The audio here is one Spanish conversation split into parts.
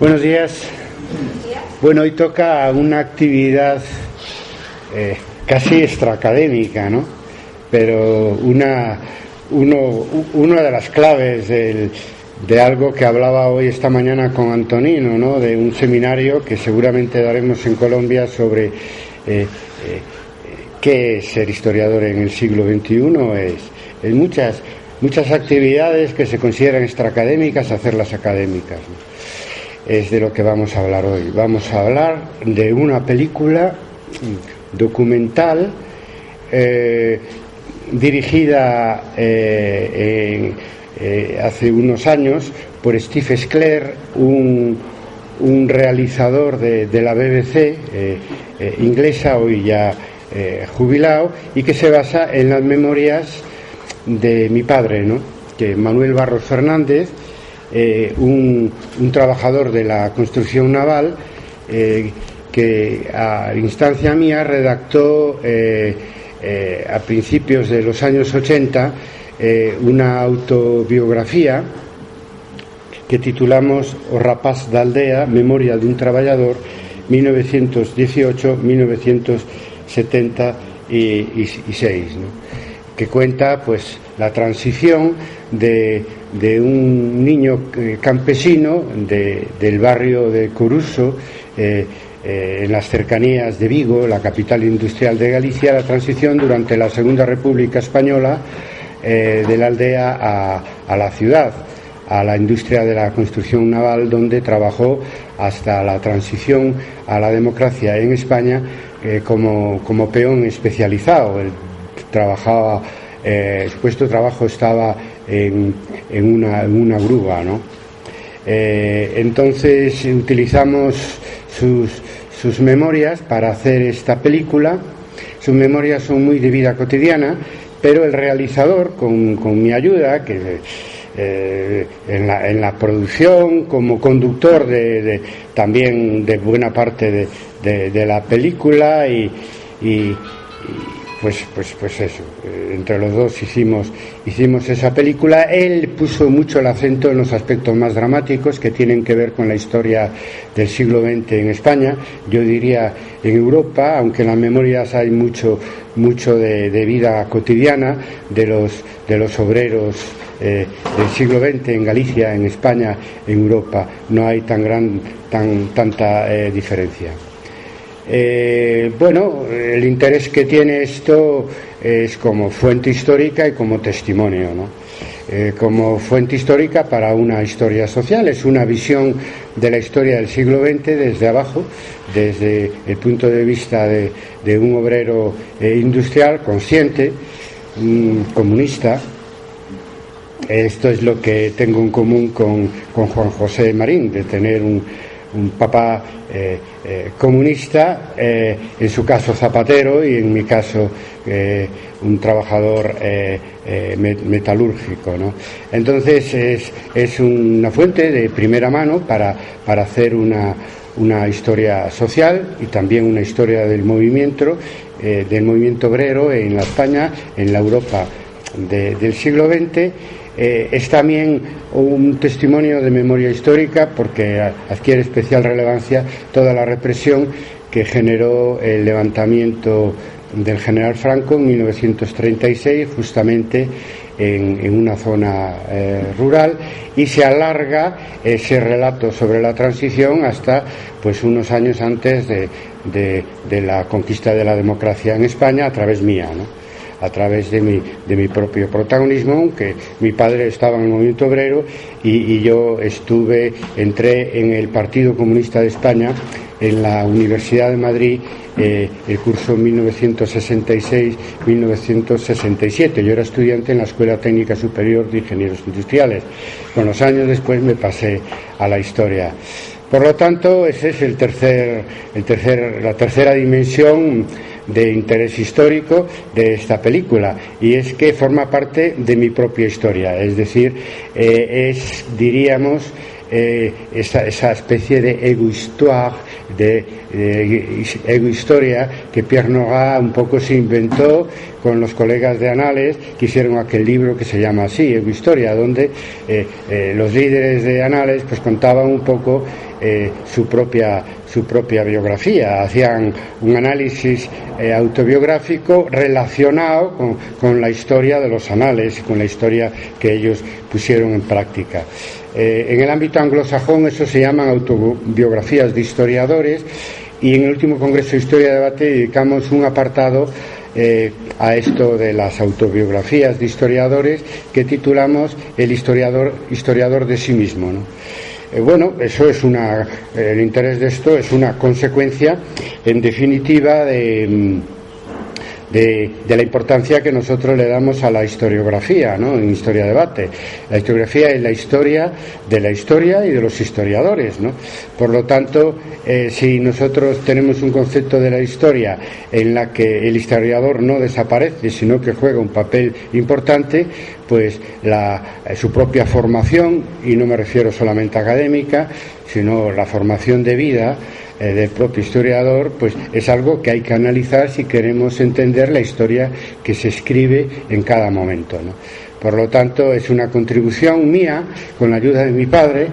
Buenos días. Bueno, hoy toca una actividad casi extraacadémica, ¿no? Pero una de las claves de algo que hablaba hoy esta mañana con Antonino, ¿no? De un seminario que seguramente daremos en Colombia sobre qué es ser historiador en el siglo XXI. Es muchas actividades que se consideran extraacadémicas, hacerlas académicas, ¿no? Es de lo que vamos a hablar hoy. Vamos a hablar de una película documental dirigida hace unos años por Steve Sclair, un realizador de la BBC inglesa, hoy ya jubilado, y que se basa en las memorias de mi padre, ¿no? Que Manuel Barros Fernández, un trabajador de la construcción naval, que a instancia mía redactó a principios de los años 80 una autobiografía que titulamos O rapaz da aldea, memoria de un trabajador 1918-1976, ¿no? Que cuenta pues la transición de un niño campesino del barrio de Coruso, en las cercanías de Vigo, la capital industrial de Galicia, la transición durante la Segunda República Española, de la aldea a la ciudad, a la industria de la construcción naval, donde trabajó hasta la transición a la democracia en España como peón especializado. Él trabajaba, su puesto de trabajo estaba en una grúa, ¿no? Entonces utilizamos sus memorias para hacer esta película. Sus memorias son muy de vida cotidiana, pero el realizador, con mi ayuda, que en la producción, como conductor también de buena parte de la película, y pues eso, entre los dos hicimos esa película. Él puso mucho el acento en los aspectos más dramáticos que tienen que ver con la historia del siglo XX en España, yo diría en Europa, aunque en las memorias hay mucho de vida cotidiana de los obreros del siglo XX en Galicia, en España, en Europa. No hay tanta diferencia. Bueno, el interés que tiene esto es como fuente histórica y como testimonio, ¿no? Como fuente histórica para una historia social, es una visión de la historia del siglo XX desde abajo, desde el punto de vista de un obrero industrial consciente, comunista. Esto es lo que tengo en común con Juan José Marín, de tener un papá comunista, en su caso zapatero y en mi caso un trabajador metalúrgico, ¿no? Entonces es una fuente de primera mano para hacer una historia social y también una historia del movimiento obrero en la España, en la Europa del siglo XX. Es también un testimonio de memoria histórica, porque adquiere especial relevancia toda la represión que generó el levantamiento del general Franco en 1936, justamente en una zona rural, y se alarga ese relato sobre la transición hasta pues unos años antes de la conquista de la democracia en España, a través mía, ¿no? A través de mi propio protagonismo, aunque mi padre estaba en el movimiento obrero y yo entré en el Partido Comunista de España en la Universidad de Madrid, el curso 1966-1967. Yo era estudiante en la Escuela Técnica Superior de Ingenieros Industriales. Con los años después me pasé a la historia. Por lo tanto, esa es la tercera dimensión de interés histórico de esta película, y es que forma parte de mi propia historia, es decir, diríamos, esa especie de ego-histoire, de ego-historia que Pierre Nora un poco se inventó con los colegas de Anales, que hicieron aquel libro que se llama así, Ego-historia, donde los líderes de Anales pues contaban un poco su propia biografía, hacían un análisis autobiográfico relacionado con la historia de los anales, con la historia que ellos pusieron en práctica. En el ámbito anglosajón eso se llaman autobiografías de historiadores, y en el último Congreso de Historia y Debate dedicamos un apartado a esto de las autobiografías de historiadores, que titulamos El historiador de sí mismo, ¿no? Bueno, eso es el interés de esto es una consecuencia, en definitiva, de la importancia que nosotros le damos a la historiografía, ¿no? En Historia Debate. La historiografía es la historia de la historia y de los historiadores, ¿no? Por lo tanto, si nosotros tenemos un concepto de la historia en la que el historiador no desaparece, sino que juega un papel importante, pues su propia formación, y no me refiero solamente académica, sino la formación de vida del propio historiador, pues es algo que hay que analizar si queremos entender la historia que se escribe en cada momento, ¿no? Por lo tanto, es una contribución mía, con la ayuda de mi padre,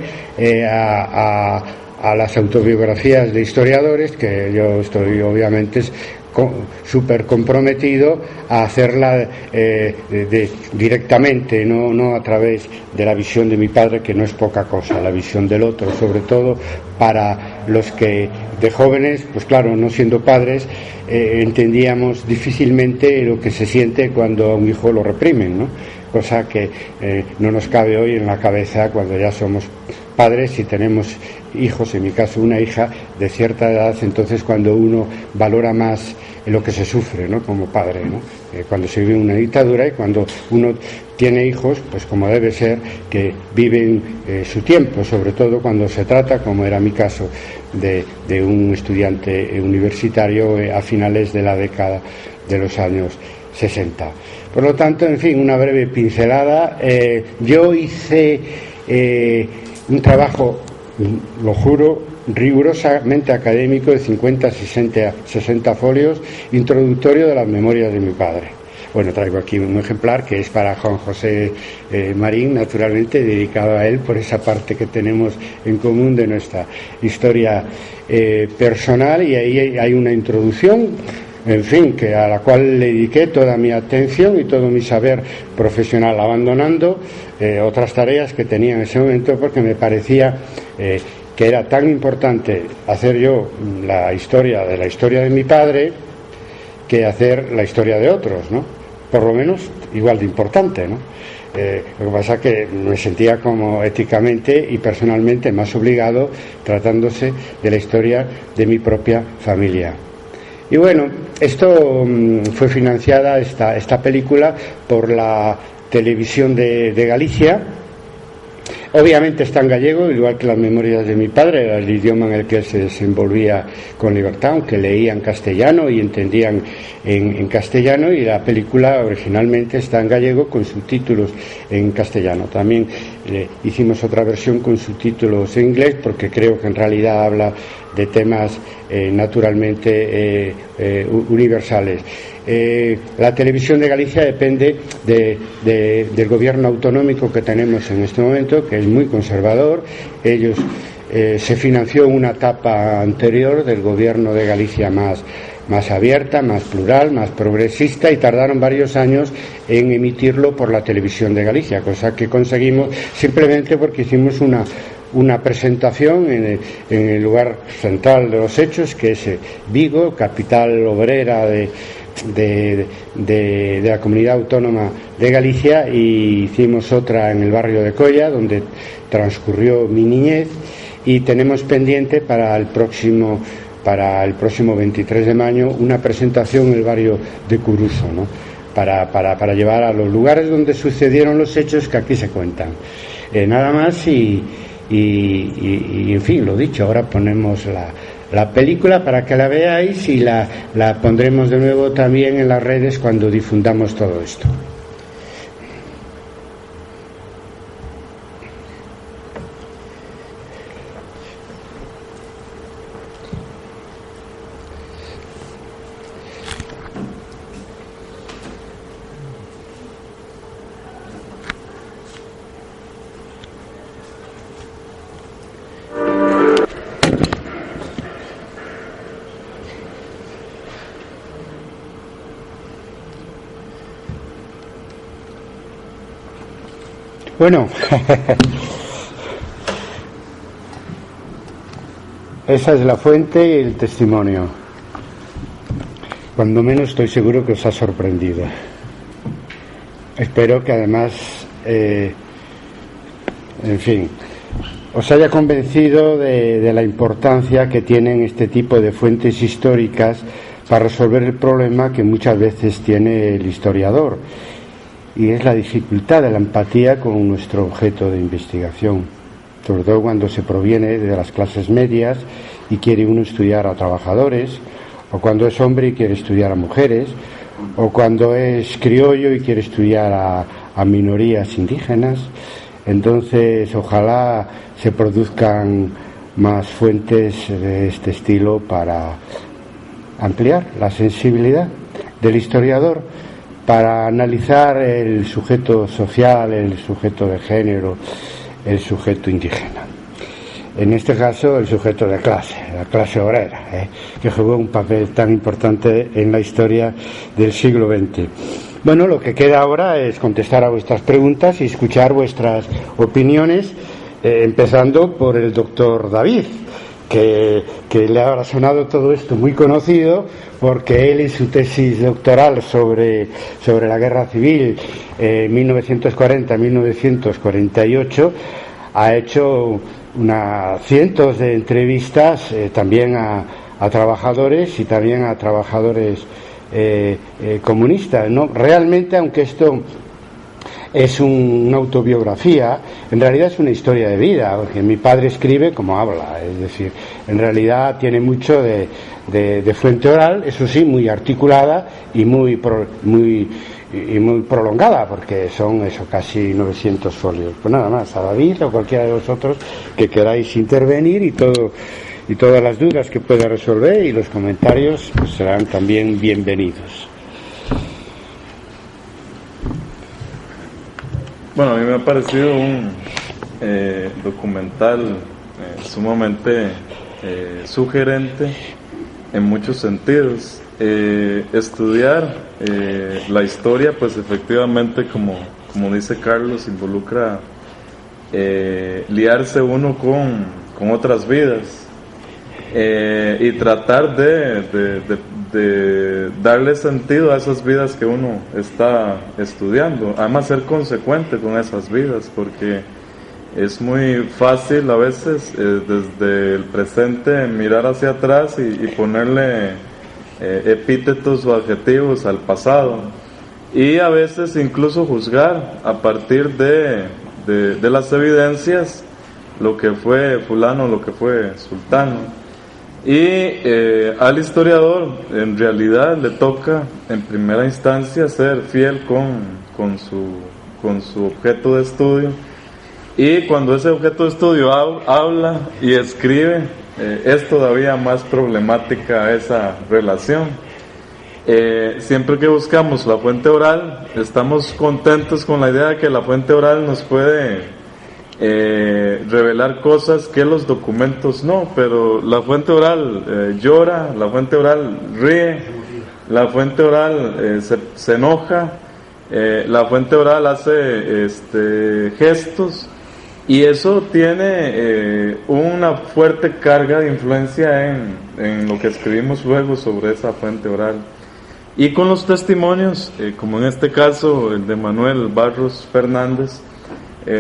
a las autobiografías de historiadores, que yo estoy obviamente súper comprometido a hacerla directamente, no a través de la visión de mi padre, que no es poca cosa, la visión del otro, sobre todo para los que de jóvenes, pues claro, no siendo padres, entendíamos difícilmente lo que se siente cuando a un hijo lo reprimen, ¿no? Cosa que no nos cabe hoy en la cabeza cuando ya somos padres y tenemos hijos, en mi caso una hija de cierta edad. Entonces cuando uno valora más lo que se sufre, ¿no? Como padre, ¿no? Cuando se vive una dictadura, y cuando uno tiene hijos, pues como debe ser, que viven su tiempo, sobre todo cuando se trata, como era mi caso, de un estudiante universitario a finales de la década de los años 60. Por lo tanto, en fin, una breve pincelada. Yo hice un trabajo, lo juro, rigurosamente académico, de 50, 60 folios, introductorio de las memorias de mi padre. Bueno, traigo aquí un ejemplar que es para Juan José Marín, naturalmente dedicado a él por esa parte que tenemos en común de nuestra historia personal, y ahí hay una introducción, en fin, a la cual le dediqué toda mi atención y todo mi saber profesional, abandonando otras tareas que tenía en ese momento, porque me parecía que era tan importante hacer yo la historia de mi padre que hacer la historia de otros, ¿no? Por lo menos igual de importante, ¿no? Lo que pasa es que me sentía como éticamente y personalmente más obligado, tratándose de la historia de mi propia familia. Y bueno, esto fue financiada, esta película, por la Televisión de Galicia. Obviamente está en gallego, igual que las memorias de mi padre, era el idioma en el que él se desenvolvía con libertad, aunque leía en castellano y entendían en castellano, y la película originalmente está en gallego con subtítulos en castellano. También hicimos otra versión con subtítulos en inglés, porque creo que en realidad habla de temas naturalmente universales. La Televisión de Galicia depende del gobierno autonómico que tenemos en este momento, que es muy conservador. Ellos se financió en una etapa anterior del gobierno de Galicia más abierta, más plural, más progresista, y tardaron varios años en emitirlo por la Televisión de Galicia, cosa que conseguimos simplemente porque hicimos una presentación en el lugar central de los hechos, que es Vigo, capital obrera de la comunidad autónoma de Galicia, y hicimos otra en el barrio de Colla, donde transcurrió mi niñez, y tenemos pendiente para el próximo 23 de mayo una presentación en el barrio de Curuso, ¿no? Para llevar a los lugares donde sucedieron los hechos que aquí se cuentan. Nada más, y en fin, lo dicho, ahora ponemos la película para que la veáis, y la pondremos de nuevo también en las redes cuando difundamos todo esto. Bueno, esa es la fuente y el testimonio. Cuando menos estoy seguro que os ha sorprendido. Espero que además, en fin, os haya convencido de la importancia que tienen este tipo de fuentes históricas para resolver el problema que muchas veces tiene el historiador, y es la dificultad de la empatía con nuestro objeto de investigación, sobre todo cuando se proviene de las clases medias y quiere uno estudiar a trabajadores, o cuando es hombre y quiere estudiar a mujeres, o cuando es criollo y quiere estudiar a minorías indígenas. Entonces, ojalá se produzcan más fuentes de este estilo para ampliar la sensibilidad del historiador, para analizar el sujeto social, el sujeto de género, el sujeto indígena. En este caso, el sujeto de clase, la clase obrera, que jugó un papel tan importante en la historia del siglo XX. Bueno, lo que queda ahora es contestar a vuestras preguntas y escuchar vuestras opiniones, empezando por el doctor David, que le habrá sonado todo esto muy conocido, porque él en su tesis doctoral sobre la guerra civil 1940-1948 ha hecho cientos de entrevistas también a trabajadores y también a trabajadores comunistas, ¿no? Realmente, aunque esto es una autobiografía, en realidad es una historia de vida, porque mi padre escribe como habla, es decir, en realidad tiene mucho de fuente oral, eso sí, muy articulada y muy prolongada, porque son eso, casi 900 folios. Pues nada más, a David o cualquiera de vosotros que queráis intervenir y todas las dudas que pueda resolver, y los comentarios pues serán también bienvenidos. Bueno, a mí me ha parecido un documental sumamente sugerente en muchos sentidos. Estudiar la historia, pues efectivamente, como dice Carlos, involucra liarse uno con otras vidas y tratar de darle sentido a esas vidas que uno está estudiando. Además, ser consecuente con esas vidas, porque es muy fácil a veces desde el presente mirar hacia atrás y ponerle epítetos o adjetivos al pasado, y a veces incluso juzgar a partir de las evidencias lo que fue fulano, lo que fue sultano. Y al historiador en realidad le toca en primera instancia ser fiel con su objeto de estudio, y cuando ese objeto de estudio habla y escribe, es todavía más problemática esa relación. Siempre que buscamos la fuente oral, estamos contentos con la idea de que la fuente oral nos puede revelar cosas que los documentos no, pero la fuente oral llora, la fuente oral ríe, la fuente oral se enoja, la fuente oral hace gestos, y eso tiene una fuerte carga de influencia en lo que escribimos luego sobre esa fuente oral. Y con los testimonios, como en este caso el de Manuel Barros Fernández,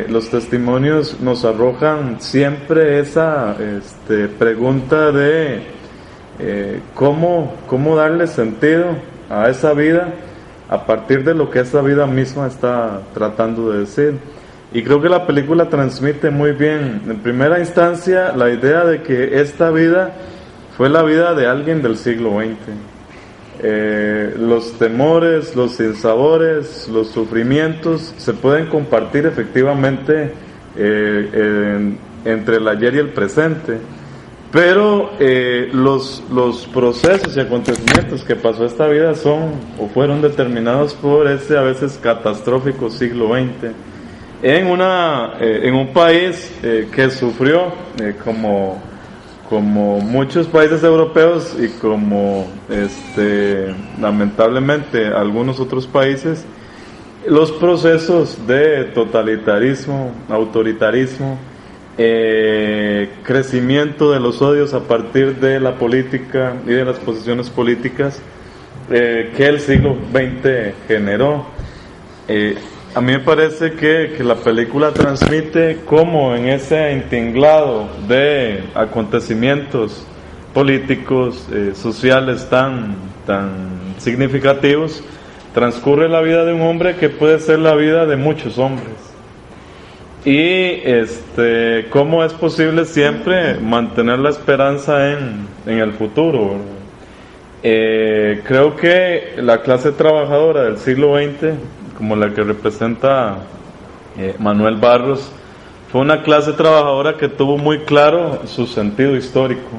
los testimonios nos arrojan siempre esa pregunta de cómo darle sentido a esa vida a partir de lo que esa vida misma está tratando de decir. Y creo que la película transmite muy bien, en primera instancia, la idea de que esta vida fue la vida de alguien del siglo XX. Los temores, los sinsabores, los sufrimientos se pueden compartir efectivamente entre el ayer y el presente, pero los procesos y acontecimientos que pasó esta vida son o fueron determinados por ese a veces catastrófico siglo XX en un país que sufrió como muchos países europeos y como lamentablemente algunos otros países, los procesos de totalitarismo, autoritarismo, crecimiento de los odios a partir de la política y de las posiciones políticas que el siglo XX generó. A mí me parece que la película transmite cómo en ese entinglado de acontecimientos políticos, sociales tan significativos, transcurre la vida de un hombre que puede ser la vida de muchos hombres. Y cómo es posible siempre mantener la esperanza en el futuro. Creo que la clase trabajadora del siglo XX, como la que representa Manuel Barros, fue una clase trabajadora que tuvo muy claro su sentido histórico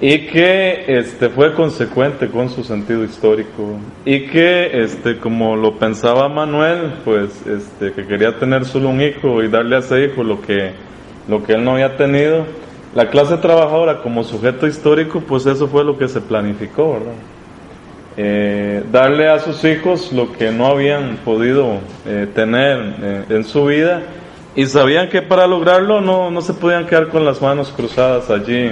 y que fue consecuente con su sentido histórico, y que como lo pensaba Manuel, pues que quería tener solo un hijo y darle a ese hijo lo que él no había tenido. La clase trabajadora como sujeto histórico, pues eso fue lo que se planificó, ¿verdad? Darle a sus hijos lo que no habían podido tener en su vida, y sabían que para lograrlo no se podían quedar con las manos cruzadas allí,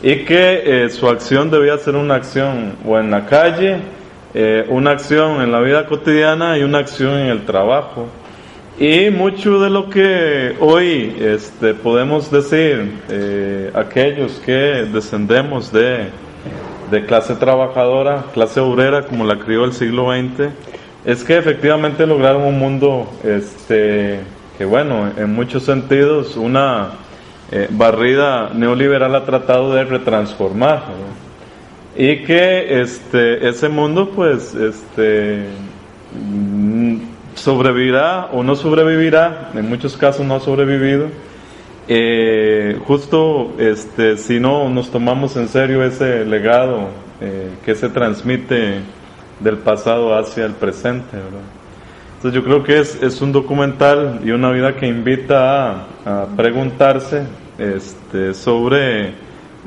y que su acción debía ser una acción o en la calle, una acción en la vida cotidiana y una acción en el trabajo. Y mucho de lo que hoy podemos decir, aquellos que descendemos de clase trabajadora, clase obrera, como la crió el siglo XX, es que efectivamente lograron un mundo que, bueno, en muchos sentidos una barrida neoliberal ha tratado de retransformar, ¿no? Y que ese mundo, pues, sobrevivirá o no sobrevivirá, en muchos casos no ha sobrevivido, justo si no nos tomamos en serio ese legado que se transmite del pasado hacia el presente, ¿verdad? Entonces yo creo que es un documental y una vida que invita a preguntarse sobre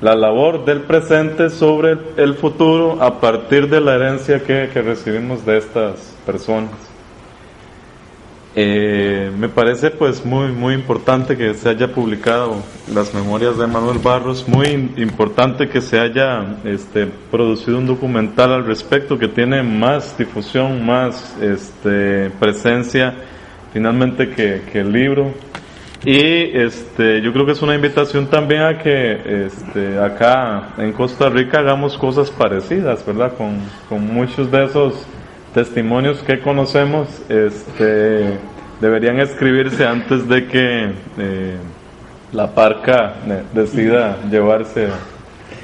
la labor del presente, sobre el futuro, a partir de la herencia que recibimos de estas personas. Me parece pues muy importante que se haya publicado las memorias de Manuel Barros, muy importante que se haya producido un documental al respecto, que tiene más difusión, más presencia finalmente que el libro. Y yo creo que es una invitación también a que acá en Costa Rica hagamos cosas parecidas, ¿verdad? Con muchos de esos testimonios que conocemos, deberían escribirse antes de que la parca decida llevarse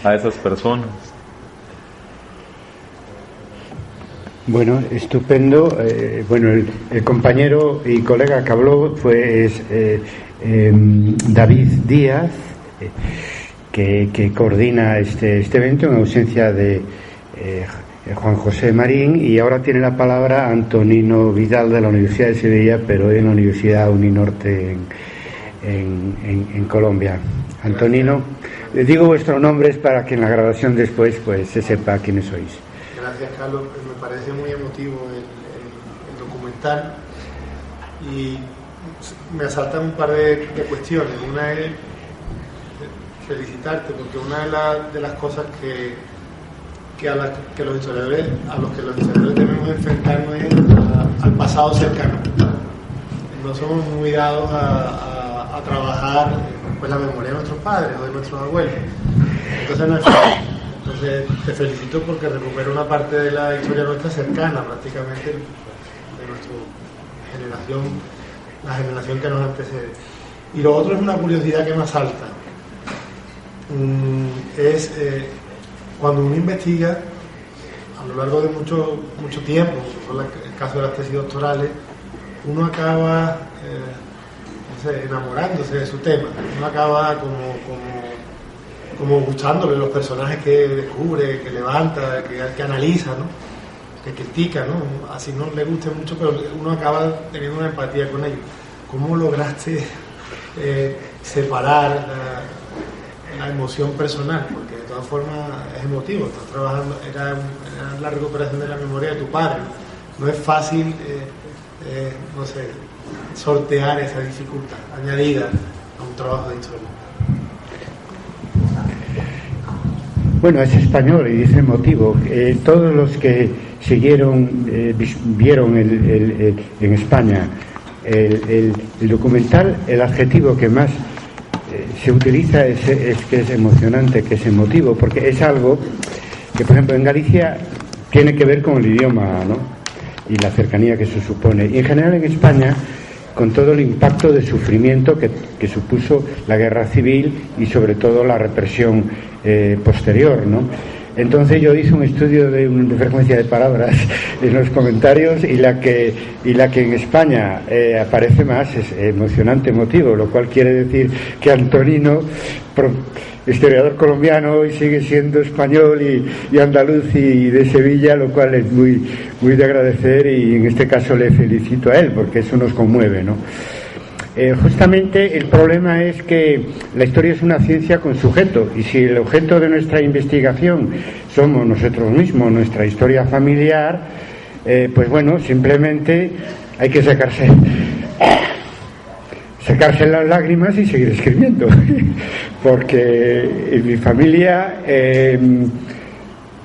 a esas personas. Bueno, estupendo. Bueno, el compañero y colega que habló fue David Díaz, que coordina este evento en ausencia de Juan José Marín, y ahora tiene la palabra Antonino Vidal de la Universidad de Sevilla, pero en la Universidad Uninorte en Colombia. Antonino, digo vuestros nombres para que en la grabación después pues se sepa quiénes sois. Gracias, Carlos. Me parece muy emotivo el documental, y me asaltan un par de cuestiones. Una es felicitarte, porque una de las cosas a los que los historiadores debemos enfrentarnos es al pasado cercano. No somos muy dados a trabajar pues la memoria de nuestros padres o de nuestros abuelos. Entonces no es fácil. Entonces te felicito porque recupera una parte de la historia nuestra cercana, prácticamente, de nuestra generación, la generación que nos antecede. Y lo otro es una curiosidad que me asalta. Cuando uno investiga a lo largo de mucho tiempo, por el caso de las tesis doctorales, uno acaba enamorándose de su tema, uno acaba como gustándole los personajes que descubre, que levanta, que analiza, ¿no? Que critica, ¿no? Así no le guste mucho, pero uno acaba teniendo una empatía con ellos. ¿Cómo lograste separar la emoción personal? Porque de todas formas es emotivo, estás trabajando, era la recuperación de la memoria de tu padre, no es fácil, no sé, sortear esa dificultad añadida a un trabajo de historia. Bueno, es español y es el motivo. Todos los que siguieron, vieron en España el documental, el adjetivo que más se utiliza es que es emocionante, que es emotivo, porque es algo que, por ejemplo, en Galicia tiene que ver con el idioma, ¿no? Y la cercanía que eso supone. Y en general en España, con todo el impacto de sufrimiento que supuso la guerra civil y sobre todo la represión posterior, ¿no? Entonces yo hice un estudio de frecuencia de palabras en los comentarios y la que en España aparece más es emocionante, emotivo, lo cual quiere decir que Antonino, historiador colombiano, y sigue siendo español y andaluz y de Sevilla, lo cual es muy, muy de agradecer, y en este caso le felicito a él porque eso nos conmueve, ¿no? Justamente el problema es que la historia es una ciencia con sujeto, y si el objeto de nuestra investigación somos nosotros mismos, nuestra historia familiar, pues bueno, simplemente hay que sacarse las lágrimas y seguir escribiendo porque en mi familia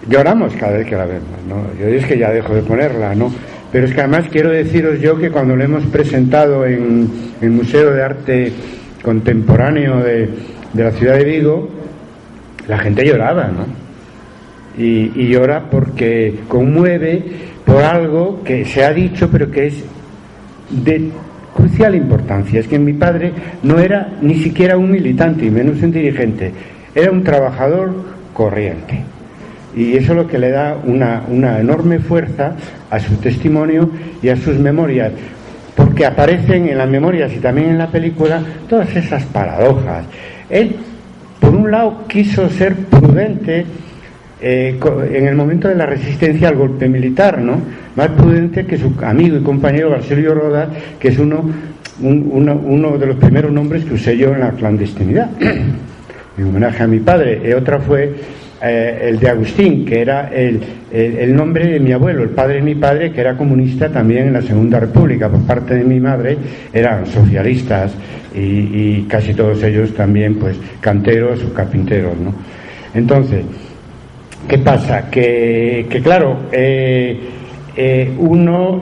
lloramos cada vez que la vemos, ¿no? Yo es que ya dejo de ponerla, ¿no? Pero es que además quiero deciros yo que cuando lo hemos presentado en el Museo de Arte Contemporáneo de la ciudad de Vigo, la gente lloraba, ¿no? Y llora porque conmueve por algo que se ha dicho pero que es de crucial importancia. Es que mi padre no era ni siquiera un militante y menos un dirigente, era un trabajador corriente. Y eso es lo que le da una enorme fuerza a su testimonio y a sus memorias, porque aparecen en las memorias y también en la película todas esas paradojas. Él, por un lado, quiso ser prudente en el momento de la resistencia al golpe militar, ¿no? Más prudente que su amigo y compañero García Rodas, que es uno de los primeros nombres que usé yo en la clandestinidad, en homenaje a mi padre. Y otra fue el de Agustín, que era el nombre de mi abuelo, el padre de mi padre, que era comunista también en la Segunda República. Por parte de mi madre eran socialistas y casi todos ellos también pues canteros o carpinteros, ¿no? Entonces, ¿qué pasa? Que claro, uno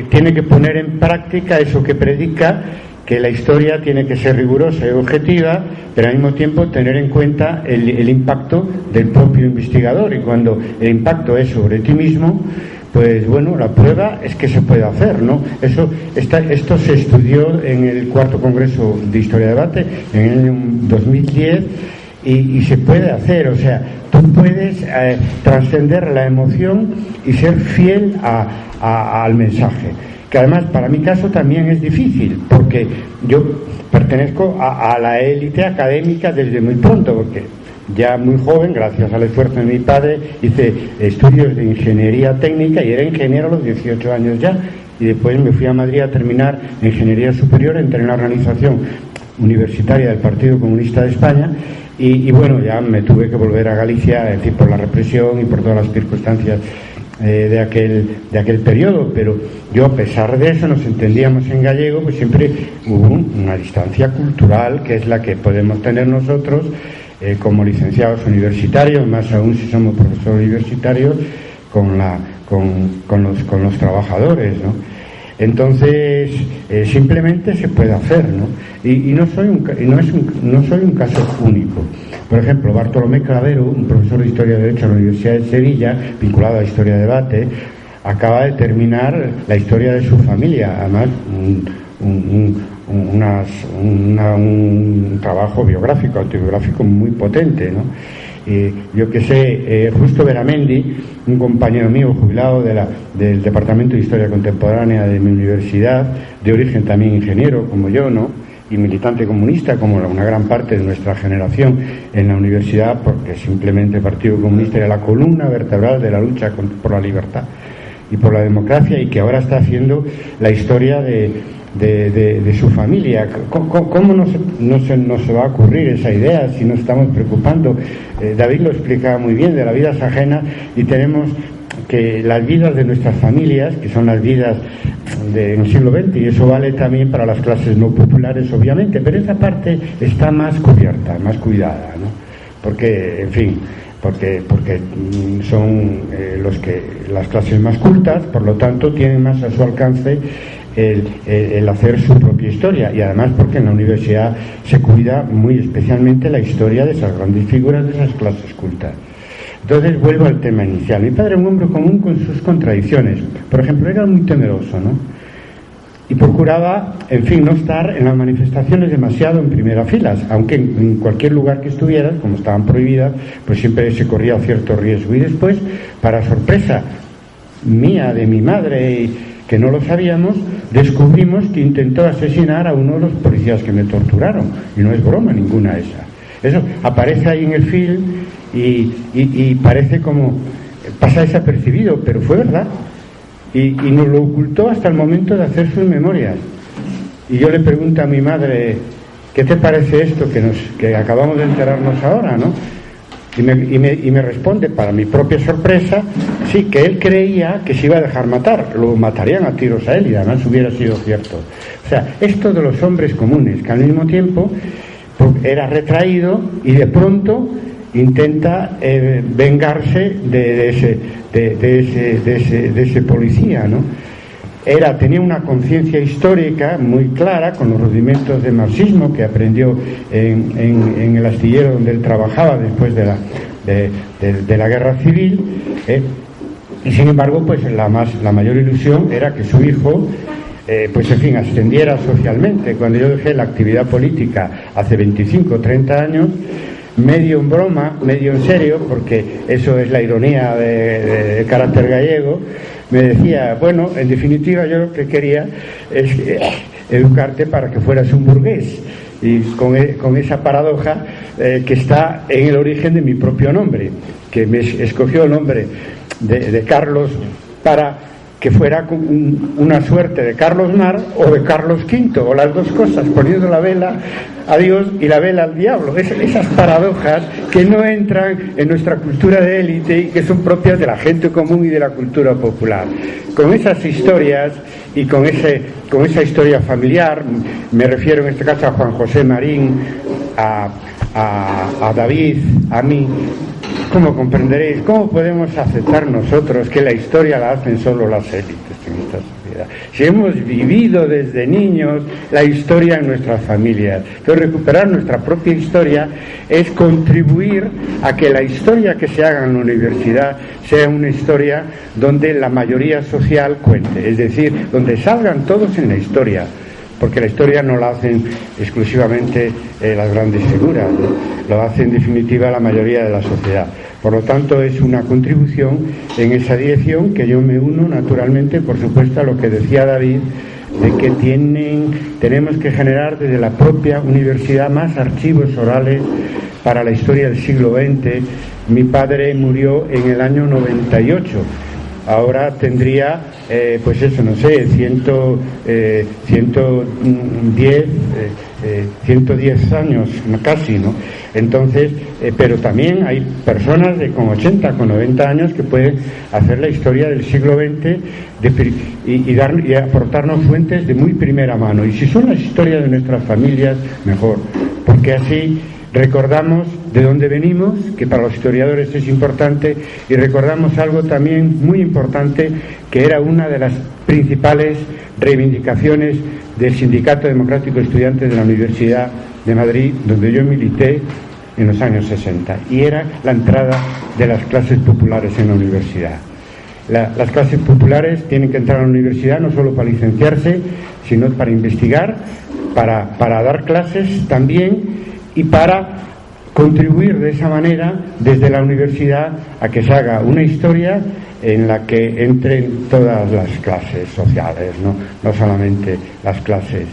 tiene que poner en práctica eso que predica, que la historia tiene que ser rigurosa y objetiva, pero al mismo tiempo tener en cuenta el impacto del propio investigador. Y cuando el impacto es sobre ti mismo, pues bueno, la prueba es que se puede hacer, ¿no? Esto se estudió en el cuarto Congreso de Historia de Debate en el año 2010 y se puede hacer. O sea, tú puedes trascender la emoción y ser fiel al mensaje, que además para mi caso también es difícil, porque yo pertenezco a la élite académica desde muy pronto, porque ya muy joven, gracias al esfuerzo de mi padre, hice estudios de ingeniería técnica y era ingeniero a los 18 años ya, y después me fui a Madrid a terminar ingeniería superior, entré en la organización universitaria del Partido Comunista de España, y bueno, ya me tuve que volver a Galicia, es decir, por la represión y por todas las circunstancias de aquel periodo. Pero yo, a pesar de eso, nos entendíamos en gallego, pues siempre hubo una distancia cultural, que es la que podemos tener nosotros como licenciados universitarios, más aún si somos profesores universitarios, con los trabajadores, ¿no? Entonces, simplemente se puede hacer, ¿no? Y no soy un caso único. Por ejemplo, Bartolomé Clavero, un profesor de Historia de Derecho de la Universidad de Sevilla, vinculado a la Historia de Debate, acaba de terminar la historia de su familia, además un trabajo biográfico, autobiográfico muy potente, ¿no? Yo que sé, Justo Beramendi, un compañero mío jubilado del Departamento de Historia Contemporánea de mi universidad, de origen también ingeniero como yo, ¿no? Y militante comunista como una gran parte de nuestra generación en la universidad, porque simplemente el Partido Comunista era la columna vertebral de la lucha por la libertad y por la democracia, y que ahora está haciendo la historia de su familia. ¿Cómo no se va a ocurrir esa idea si nos estamos preocupando? David lo explicaba muy bien, de la vida ajena, y tenemos que las vidas de nuestras familias, que son las vidas del siglo XX, y eso vale también para las clases no populares, obviamente, pero esa parte está más cubierta, más cuidada, ¿no? Porque, en fin, porque son las clases más cultas, por lo tanto tienen más a su alcance el hacer su propia historia, y además porque en la universidad se cuida muy especialmente la historia de esas grandes figuras de esas clases cultas. Entonces vuelvo al tema inicial. Mi padre era un hombre común con sus contradicciones. Por ejemplo, era muy temeroso, ¿no? Y procuraba, en fin, no estar en las manifestaciones demasiado en primera fila, aunque en cualquier lugar que estuvieras, como estaban prohibidas, pues siempre se corría cierto riesgo. Y después, para sorpresa mía, de mi madre, que no lo sabíamos, descubrimos que intentó asesinar a uno de los policías que me torturaron. Y no es broma ninguna esa. Eso aparece ahí en el film y parece como pasa desapercibido, pero fue verdad. Y nos lo ocultó hasta el momento de hacer sus memorias. Y yo le pregunto a mi madre, ¿qué te parece esto que acabamos de enterarnos ahora, ¿no? Y me responde, para mi propia sorpresa, sí, que él creía que se iba a dejar matar, lo matarían a tiros a él, y además hubiera sido cierto. O sea, esto de los hombres comunes, que al mismo tiempo era retraído y de pronto intenta vengarse de ese policía, ¿no? Tenía una conciencia histórica muy clara, con los rudimentos de marxismo que aprendió en el astillero donde él trabajaba después de la guerra civil, y sin embargo pues la mayor ilusión era que su hijo pues en fin, ascendiera socialmente. Cuando yo dejé la actividad política hace 25 o 30 años, medio en broma, medio en serio, porque eso es la ironía de carácter gallego, me decía, bueno, en definitiva yo lo que quería es educarte para que fueras un burgués, y con esa paradoja que está en el origen de mi propio nombre, que me escogió el nombre de Carlos para que fuera una suerte de Carlos Mar o de Carlos V, o las dos cosas, poniendo la vela a Dios y la vela al diablo. Esas paradojas que no entran en nuestra cultura de élite y que son propias de la gente común y de la cultura popular. Con esas historias y con esa historia familiar, me refiero en este caso a Juan José Marín, a David, a mí. ¿Cómo comprenderéis? ¿Cómo podemos aceptar nosotros que la historia la hacen solo las élites en esta sociedad? Si hemos vivido desde niños la historia en nuestras familias. Entonces, recuperar nuestra propia historia es contribuir a que la historia que se haga en la universidad sea una historia donde la mayoría social cuente, es decir, donde salgan todos en la historia. Porque la historia no la hacen exclusivamente las grandes figuras, ¿no? Lo hace en definitiva la mayoría de la sociedad. Por lo tanto, es una contribución en esa dirección que yo me uno naturalmente, por supuesto, a lo que decía David, de que tenemos que generar desde la propia universidad más archivos orales para la historia del siglo XX. Mi padre murió en el año 98. Ahora tendría, pues eso, no sé, 110 años, casi, ¿no? Entonces, pero también hay personas con 80, con 90 años que pueden hacer la historia del siglo XX y aportarnos fuentes de muy primera mano. Y si son las historias de nuestras familias, mejor, porque así recordamos de dónde venimos, que para los historiadores es importante, y recordamos algo también muy importante, que era una de las principales reivindicaciones del Sindicato Democrático de Estudiantes de la Universidad de Madrid, donde yo milité en los años 60, y era la entrada de las clases populares en la universidad. Las clases populares tienen que entrar a la universidad no solo para licenciarse, sino para investigar, para dar clases también, y para contribuir de esa manera desde la universidad a que se haga una historia en la que entren todas las clases sociales, no solamente las clases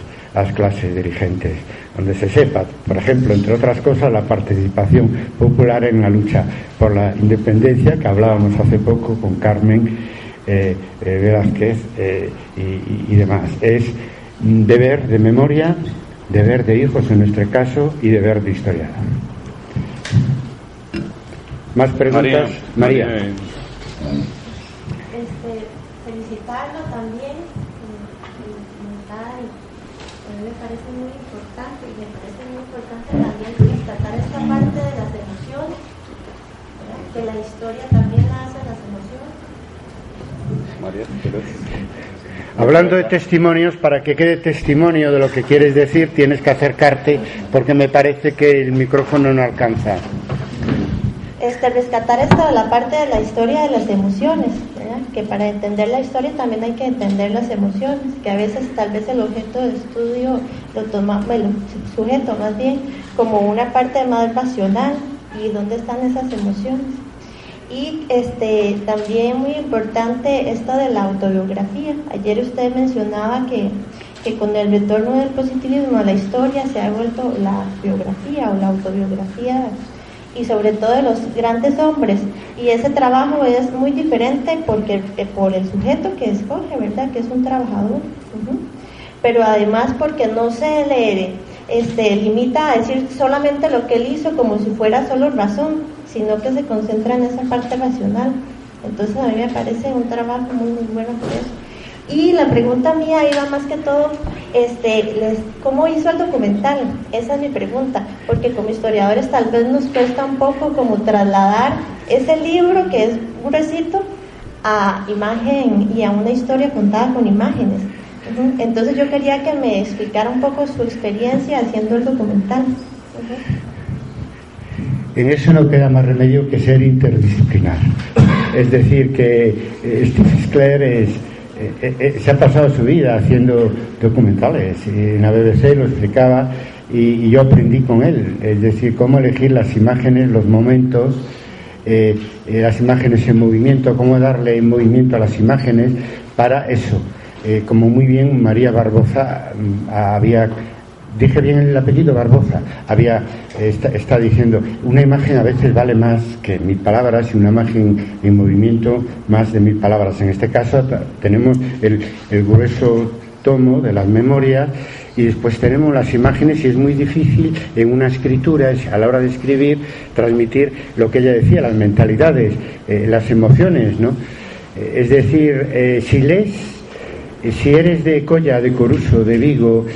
dirigentes, donde se sepa, por ejemplo, entre otras cosas, la participación popular en la lucha por la independencia, que hablábamos hace poco con Carmen Velázquez y demás. Es deber de memoria, deber de hijos en nuestro caso, y deber de historia. ¿Más preguntas? María. felicitarlo también. A mí me parece muy importante, y me parece muy importante también rescatar esta parte de las emociones, ¿verdad? Que la historia también la hace las emociones. María, hablando de testimonios, para que quede testimonio de lo que quieres decir, tienes que acercarte, porque me parece que el micrófono no alcanza. Rescatar esto de la parte de la historia de las emociones, ¿verdad? Que para entender la historia también hay que entender las emociones, que a veces tal vez el objeto de estudio lo toma, bueno, el sujeto más bien, como una parte más racional, y dónde están esas emociones. Y también muy importante esto de la autobiografía. Ayer usted mencionaba que con el retorno del positivismo a la historia se ha vuelto la biografía o la autobiografía, y sobre todo de los grandes hombres, y ese trabajo es muy diferente porque por el sujeto que escoge, ¿verdad? Que es un trabajador, pero además porque no se le limita a decir solamente lo que él hizo como si fuera solo razón, sino que se concentra en esa parte racional. Entonces a mí me parece un trabajo muy, muy bueno por eso. Y la pregunta mía iba más que todo, ¿cómo hizo el documental? Esa es mi pregunta, porque como historiadores tal vez nos cuesta un poco como trasladar ese libro que es un recito a imagen y a una historia contada con imágenes. Entonces yo quería que me explicara un poco su experiencia haciendo el documental. En eso no queda más remedio que ser interdisciplinar. Es decir, que Steve Sclair se ha pasado su vida haciendo documentales, y en la BBC lo explicaba, y yo aprendí con él, es decir, cómo elegir las imágenes, los momentos, las imágenes en movimiento, cómo darle movimiento a las imágenes para eso. Como muy bien María Barbosa había, dije bien el apellido, Barbosa, está diciendo, una imagen a veces vale más que 1000 palabras, y una imagen en movimiento más de 1000 palabras. En este caso tenemos el grueso tomo de las memorias, y después tenemos las imágenes, y es muy difícil en una escritura, a la hora de escribir, transmitir lo que ella decía, las mentalidades, las emociones, ¿no? Es decir, si lees, si eres de Colla, de Coruso, de Vigo,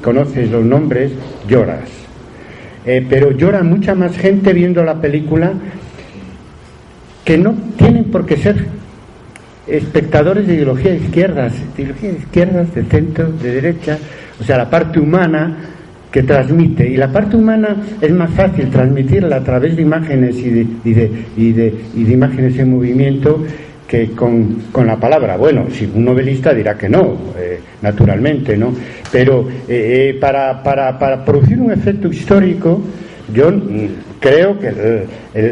conoces los nombres, lloras. Pero llora mucha más gente viendo la película, que no tienen por qué ser espectadores de ideologías de izquierdas, de centro, de derecha, o sea, la parte humana que transmite, y la parte humana es más fácil transmitirla a través de imágenes y de imágenes en movimiento que con la palabra. Bueno, si un novelista dirá que no, naturalmente, ¿no? Pero para producir un efecto histórico, yo creo que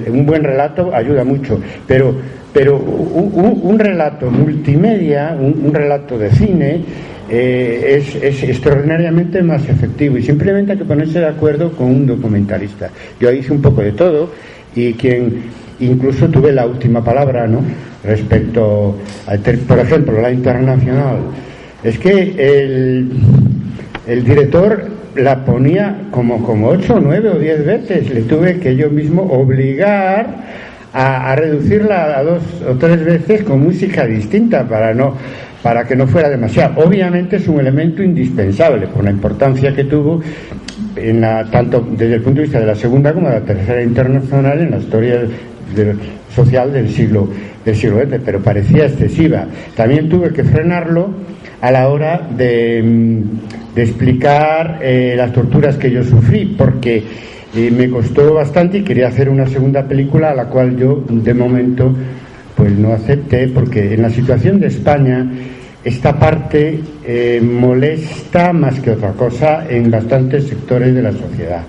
un buen relato ayuda mucho, pero un relato multimedia, un relato de cine, es extraordinariamente más efectivo, y simplemente hay que ponerse de acuerdo con un documentalista. Yo hice un poco de todo, y incluso tuve la última palabra, ¿no? Respecto a, por ejemplo, la internacional. Es que el director la ponía como 8 o 9 o 10 veces. Le tuve que yo mismo obligar a reducirla a 2 o 3 veces con música distinta para que no fuera demasiado. Obviamente es un elemento indispensable por la importancia que tuvo tanto desde el punto de vista de la Segunda como de la Tercera Internacional en la historia social del siglo XX, pero parecía excesiva. También tuve que frenarlo a la hora de explicar las torturas que yo sufrí, porque me costó bastante, y quería hacer una segunda película, a la cual yo de momento pues no acepté, porque en la situación de España esta parte molesta más que otra cosa en bastantes sectores de la sociedad.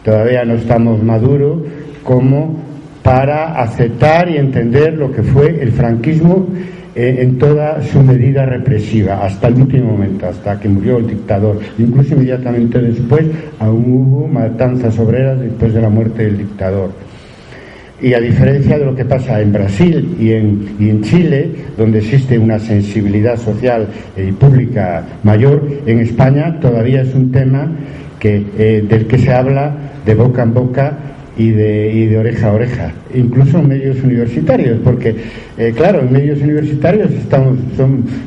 Todavía no estamos maduros como para aceptar y entender lo que fue el franquismo en toda su medida represiva, hasta el último momento, hasta que murió el dictador. Incluso inmediatamente después aún hubo matanzas obreras después de la muerte del dictador. Y a diferencia de lo que pasa en Brasil y en Chile, donde existe una sensibilidad social y pública mayor, en España todavía es un tema del que se habla de boca en boca, y de oreja a oreja, incluso en medios universitarios, porque claro, en medios universitarios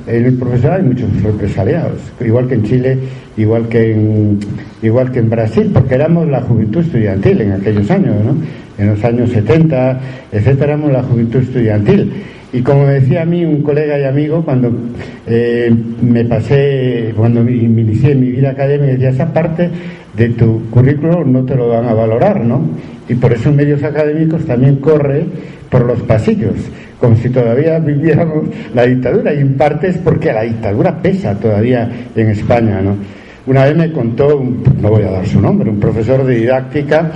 en el profesorado hay muchos represaliados, igual que en Chile, igual que en Brasil, porque éramos la juventud estudiantil en aquellos años, ¿no? En los años 70, etcétera, éramos la juventud estudiantil. Y como me decía a mí un colega y amigo, cuando cuando me inicié en mi vida académica, decía, esa parte de tu currículum no te lo van a valorar, ¿no? Y por eso en medios académicos también corre por los pasillos, como si todavía viviéramos la dictadura, y en parte es porque la dictadura pesa todavía en España, ¿no? Una vez me contó, no voy a dar su nombre, un profesor de didáctica,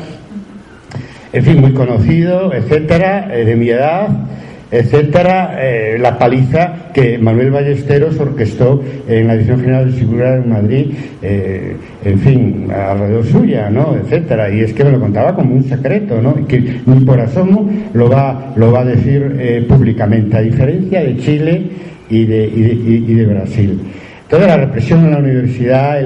en fin, muy conocido, etcétera, de mi edad, etcétera, la paliza que Manuel Ballesteros orquestó en la Dirección General de Seguridad en Madrid, en fin, alrededor suya, ¿no? Etcétera, y es que me lo contaba como un secreto, ¿no? Y que ni por asomo lo va a decir públicamente, a diferencia de Chile y de Brasil. Toda la represión en la universidad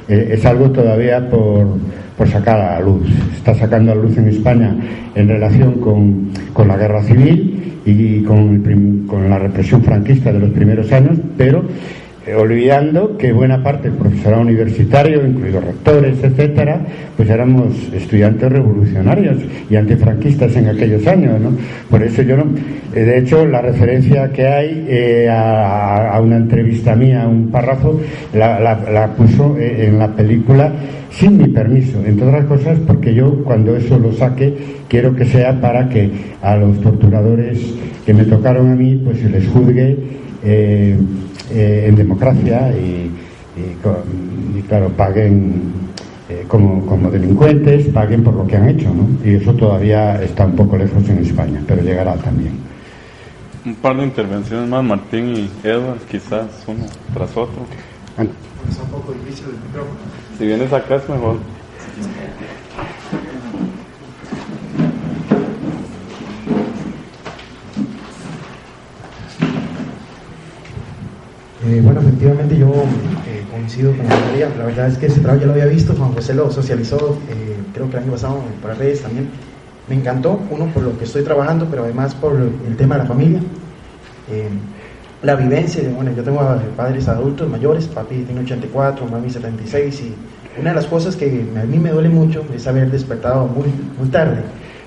es algo todavía por sacar a la luz. Está sacando a la luz en España en relación con la guerra civil y con la represión franquista de los primeros años, pero olvidando que buena parte del profesorado universitario, incluidos rectores, etcétera, pues éramos estudiantes revolucionarios y antifranquistas en aquellos años, ¿no? Por eso yo no, de hecho, la referencia que hay a una entrevista mía, un párrafo, la puso en la película sin mi permiso, entre otras cosas porque yo, cuando eso lo saque, quiero que sea para que a los torturadores que me tocaron a mí, pues se les juzgue en democracia y claro, paguen como delincuentes, paguen por lo que han hecho, ¿no? Y eso todavía está un poco lejos en España, pero llegará también. Un par de intervenciones más, Martín y Edward, quizás uno tras otro. Es un poco difícil el micrófono. Si vienes acá es mejor. Bueno, efectivamente yo coincido con María. La verdad es que ese trabajo ya lo había visto, Juan José lo socializó, creo que el año pasado por las redes también. Me encantó, uno por lo que estoy trabajando, pero además por el tema de la familia. La vivencia, bueno, yo tengo padres adultos mayores, papi tiene 84, mami 76, y una de las cosas que a mí me duele mucho es haber despertado muy tarde,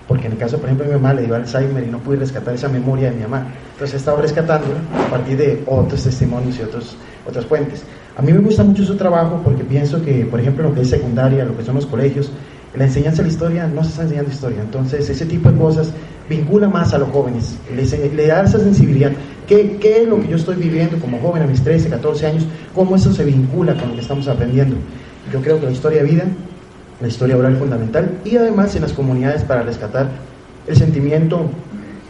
porque en el caso, por ejemplo, de mi mamá le dio Alzheimer y no pude rescatar esa memoria de mi mamá. Entonces he estado rescatándola a partir de otros testimonios y otras fuentes. A mí me gusta mucho su trabajo porque pienso que, por ejemplo, lo que es secundaria, lo que son los colegios, la enseñanza de la historia no se está enseñando historia. Entonces ese tipo de cosas vincula más a los jóvenes, le da esa sensibilidad. ¿Qué es lo que yo estoy viviendo como joven a mis 13, 14 años? ¿Cómo eso se vincula con lo que estamos aprendiendo? Yo creo que la historia de vida, la historia oral es fundamental, y además en las comunidades para rescatar el sentimiento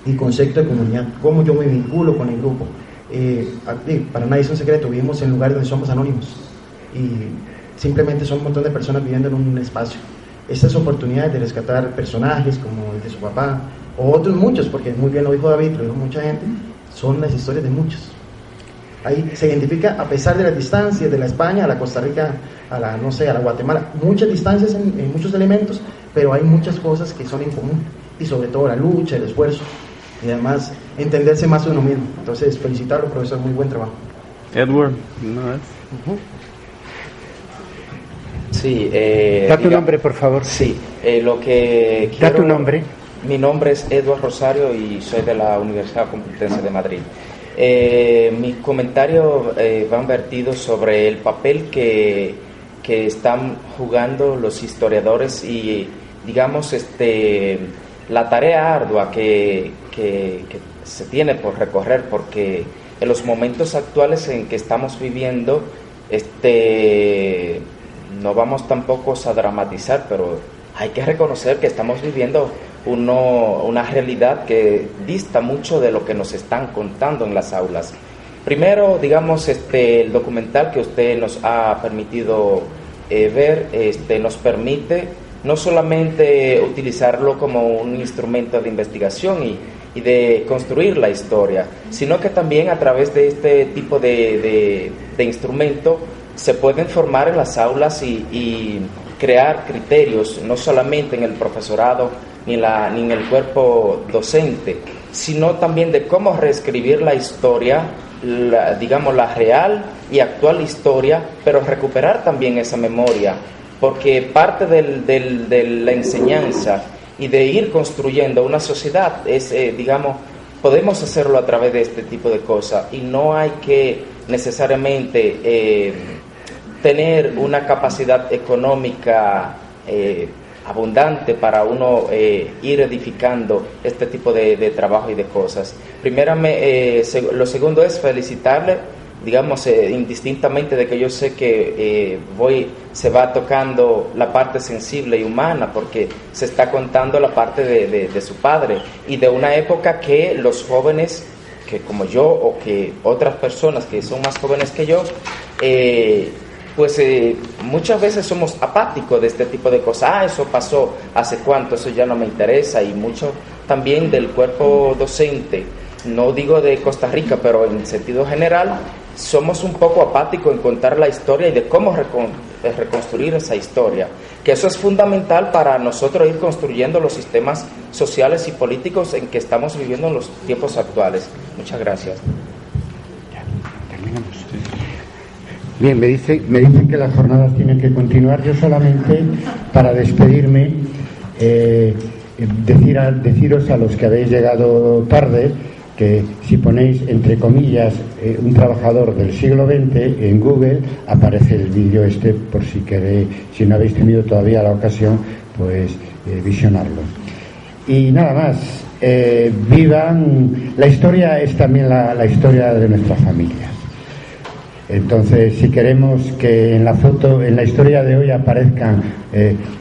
y concepto de comunidad, cómo yo me vinculo con el grupo. Para nadie es un secreto, vivimos en lugares donde somos anónimos y simplemente son un montón de personas viviendo en un espacio. Estas oportunidades de rescatar personajes como el de su papá o otros muchos, porque muy bien lo dijo David, lo dijo mucha gente, son las historias de muchos. Ahí se identifica, a pesar de las distancias, de la España a la Costa Rica, a la Guatemala, muchas distancias en muchos elementos, pero hay muchas cosas que son en común, y sobre todo la lucha, el esfuerzo, y además entenderse más de uno mismo. Entonces, felicitarlo, profesor, muy buen trabajo. Edward, ¿no es? Sí. Da tu nombre, por favor. Sí, lo que quiero... Da tu nombre. Mi nombre es Edward Rosario y soy de la Universidad Complutense de Madrid. Mis comentarios van vertidos sobre el papel que están jugando los historiadores y, digamos, la tarea ardua que se tiene por recorrer, porque en los momentos actuales en que estamos viviendo, no vamos tampoco a dramatizar, pero hay que reconocer que estamos viviendo una realidad que dista mucho de lo que nos están contando en las aulas. Primero, digamos, el documental que usted nos ha permitido ver, nos permite no solamente utilizarlo como un instrumento de investigación y de construir la historia, sino que también a través de este tipo de instrumento se pueden formar en las aulas y crear criterios, no solamente en el profesorado ni en el cuerpo docente, sino también de cómo reescribir la historia, digamos la real y actual historia, pero recuperar también esa memoria, porque parte de la enseñanza y de ir construyendo una sociedad es, digamos, podemos hacerlo a través de este tipo de cosas, y no hay que necesariamente tener una capacidad económica abundante para uno ir edificando este tipo de trabajo y de cosas. Primeramente, lo segundo es felicitarle, digamos, indistintamente de que yo sé que se va tocando la parte sensible y humana, porque se está contando la parte de su padre y de una época que los jóvenes, que como yo o que otras personas que son más jóvenes que yo, pues muchas veces somos apáticos de este tipo de cosas. Eso pasó hace cuánto, eso ya no me interesa, y mucho también del cuerpo docente, no digo de Costa Rica, pero en sentido general, somos un poco apáticos en contar la historia y de cómo reconstruir esa historia, que eso es fundamental para nosotros ir construyendo los sistemas sociales y políticos en que estamos viviendo en los tiempos actuales. Muchas gracias. Ya, terminamos. Bien, me dicen que las jornadas tienen que continuar. Yo solamente, para despedirme, deciros a los que habéis llegado tarde, que si ponéis entre comillas un trabajador del siglo XX en Google, aparece el vídeo por si queréis, si no habéis tenido todavía la ocasión, pues visionarlo. Y nada más, vivan, la historia es también la historia de nuestras familias. Entonces, si queremos que en la foto, en la historia de hoy aparezcan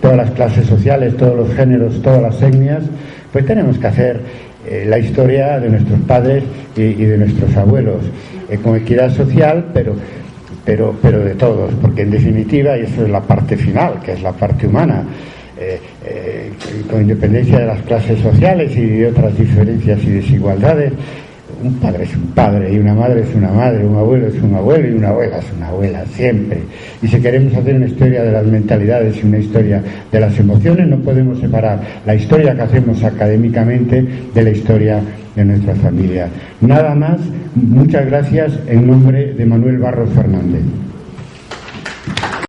todas las clases sociales, todos los géneros, todas las etnias, pues tenemos que hacer la historia de nuestros padres y de nuestros abuelos, con equidad social, pero de todos, porque en definitiva, y eso es la parte final, que es la parte humana, con independencia de las clases sociales y de otras diferencias y desigualdades, un padre es un padre y una madre es una madre, un abuelo es un abuelo y una abuela es una abuela, siempre. Y si queremos hacer una historia de las mentalidades y una historia de las emociones, no podemos separar la historia que hacemos académicamente de la historia de nuestra familia. Nada más, muchas gracias en nombre de Manuel Barros Fernández.